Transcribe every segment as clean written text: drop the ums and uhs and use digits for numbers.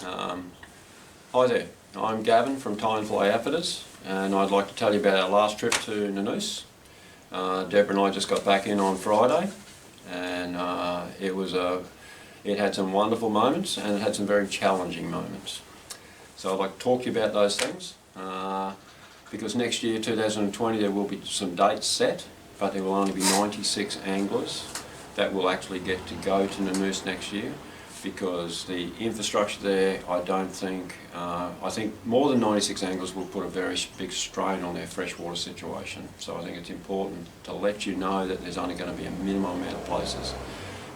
Hi there, I'm Gavin from Tienflyoutfitters, and I'd like to tell you about our last trip to Nonouti. Deborah and I just got back in on Friday, and it had some wonderful moments and it had some very challenging moments. So I'd like to talk to you about those things, because next year, 2020, there will be some dates set, but there will only be 96 anglers that will actually get to go to Nonouti next year, because the infrastructure there, I think more than 96 anglers will put a very big strain on their freshwater situation. So I think it's important to let you know that there's only going to be a minimum amount of places.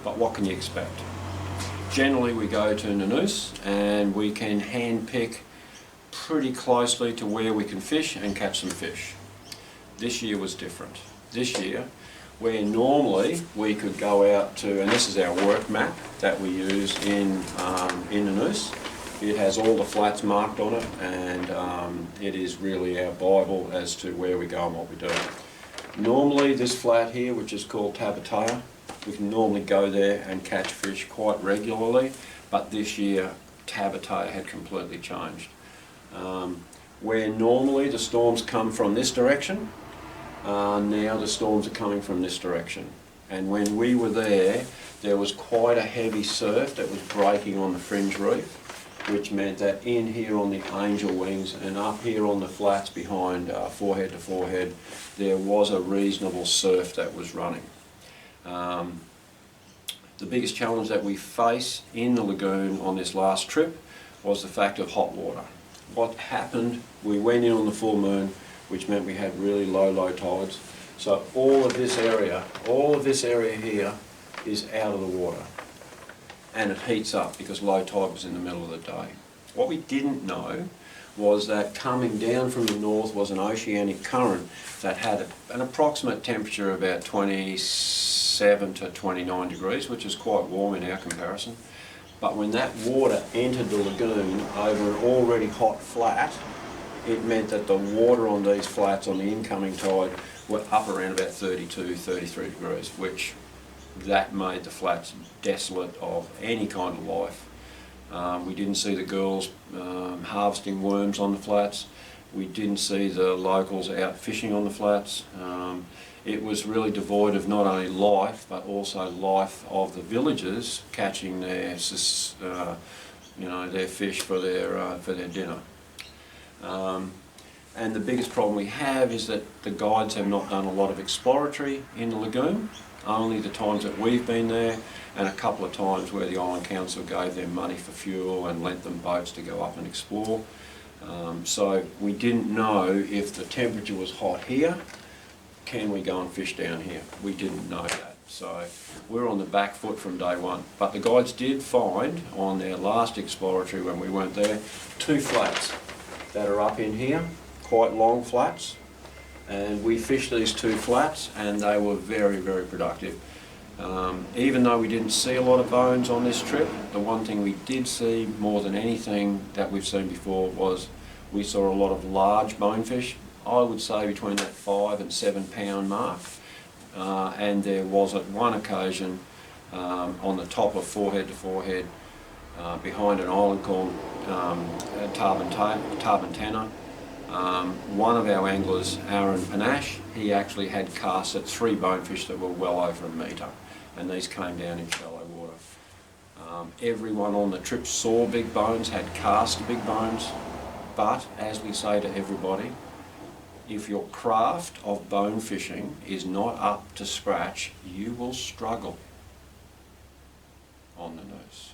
But what can you expect? Generally we go to Nonouti and we can hand pick pretty closely to where we can fish and catch some fish. This year was different. This year, where normally we could go out to, and this is our work map that we use in Nonouti. It has all the flats marked on it, and it is really our Bible as to where we go and what we do. Normally this flat here, which is called Tabatea, we can normally go there and catch fish quite regularly, but this year Tabatea had completely changed. Where normally the storms come from this direction, now the storms are coming from this direction. And when we were there, there was quite a heavy surf that was breaking on the fringe reef, which meant that in here on the angel wings and up here on the flats behind forehead to forehead, there was a reasonable surf that was running. The biggest challenge that we face in the lagoon on this last trip was the fact of hot water. What happened, we went in on the full moon, which meant we had really low tides. So all of this area here is out of the water. And it heats up because low tide was in the middle of the day. What we didn't know was that coming down from the north was an oceanic current that had an approximate temperature of about 27 to 29 degrees, which is quite warm in our comparison. But when that water entered the lagoon over an already hot flat, it meant that the water on these flats on the incoming tide were up around about 32, 33 degrees, which that made the flats desolate of any kind of life. We didn't see the girls harvesting worms on the flats. We didn't see the locals out fishing on the flats. It was really devoid of not only life, but also life of the villagers catching their, their fish for their dinner. And the biggest problem we have is that the guides have not done a lot of exploratory in the lagoon, only the times that we've been there and a couple of times where the Island Council gave them money for fuel and lent them boats to go up and explore. So we didn't know if the temperature was hot here, can we go and fish down here? We didn't know that. So we're on the back foot from day one. But the guides did find on their last exploratory when we weren't there, 2 flats that are up in here, quite long flats, and we fished these 2 flats and they were very productive. Even though we didn't see a lot of bones on this trip, the one thing we did see more than anything that we've seen before was we saw a lot of large bonefish. I would say between that 5 and 7 pound mark, and there was at one occasion on the top of forehead to forehead behind an island called Tarbantana. One of our anglers, Aaron Panache, he actually had casts at 3 bonefish that were well over a metre, and these came down in shallow water. Everyone on the trip saw big bones, had cast big bones, but as we say to everybody, if your craft of bone fishing is not up to scratch, you will struggle on the Nonouti.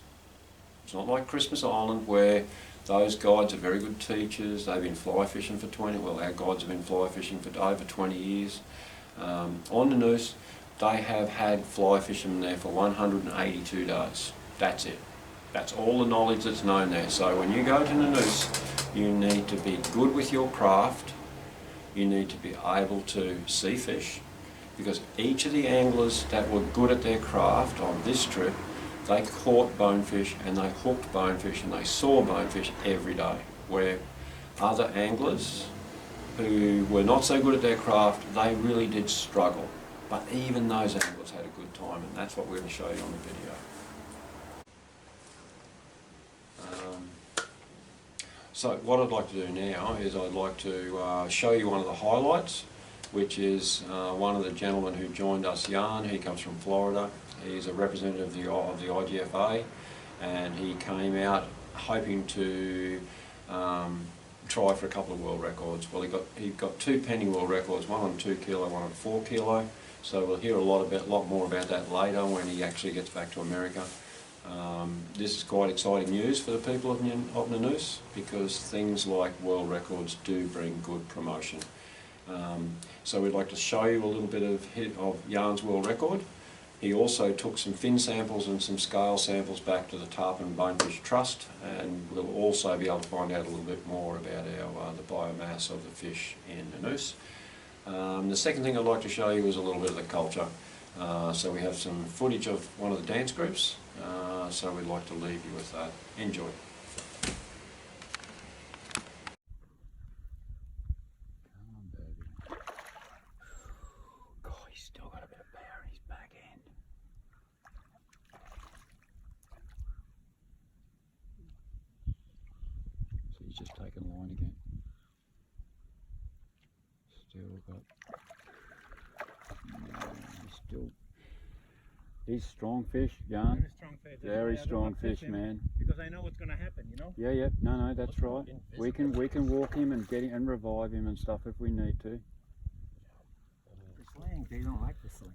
It's not like Christmas Island where those guides are very good teachers. They've been fly fishing for our guides have been fly fishing for over 20 years. On the Nonouti, they have had fly fishing there for 182 days. That's it. That's all the knowledge that's known there. So when you go to Nonouti, you need to be good with your craft. You need to be able to see fish, because each of the anglers that were good at their craft on this trip, they caught bonefish and they hooked bonefish and they saw bonefish every day, where other anglers who were not so good at their craft, they really did struggle. But even those anglers had a good time, and that's what we're going to show you on the video. So what I'd like to do now is I'd like to show you one of the highlights, which is one of the gentlemen who joined us, Jan. He comes from Florida. He's a representative of the IGFA, and he came out hoping to try for a couple of world records. Well, he got 2 pending world records, one on 2 kilo, one on 4 kilo. So we'll hear a lot more about that later when he actually gets back to America. This is quite exciting news for the people of Nonouti, because things like world records do bring good promotion. So we'd like to show you a little bit of Jan's world record. He also took some fin samples and some scale samples back to the Tarpon Bonefish Trust, and we'll also be able to find out a little bit more about the biomass of the fish in Nonouti. The second thing I'd like to show you is a little bit of the culture. So we have some footage of one of the dance groups, so we'd like to leave you with that. Enjoy. God, he's still got a bit of power in his back end. So he's just taken line again. Still got... He's strong fish, Jan. Very strong fish, man. Because I know what's going to happen, you know. Yeah, no, that's right. We can walk him and get him and revive him and stuff if we need to. The sling, they don't like the sling.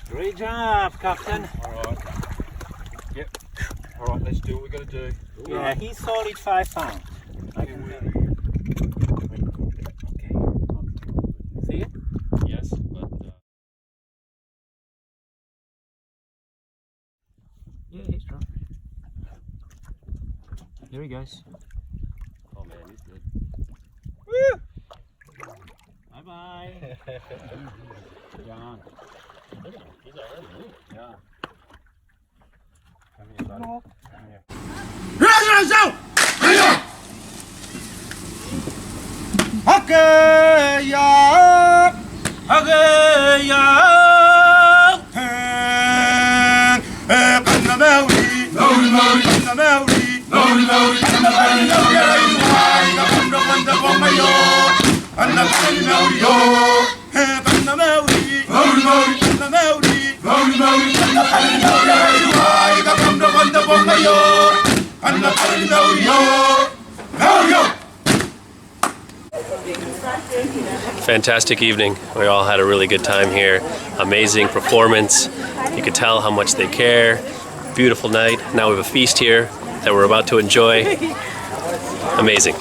Great job, Captain. All right. Yep. All right, let's do what we got to do. Yeah, he's solid 5 pounds. I can tell you. See it? Yes, but... Yeah, he's strong. Here he goes. Oh man, he's good. Woo! Bye-bye. Jan. He's already. Yeah. Come here, buddy. Come here. Fantastic evening. We all had a really good time here. Amazing performance. You could tell how much they care. Beautiful night. Now we have a feast here that we're about to enjoy. Amazing.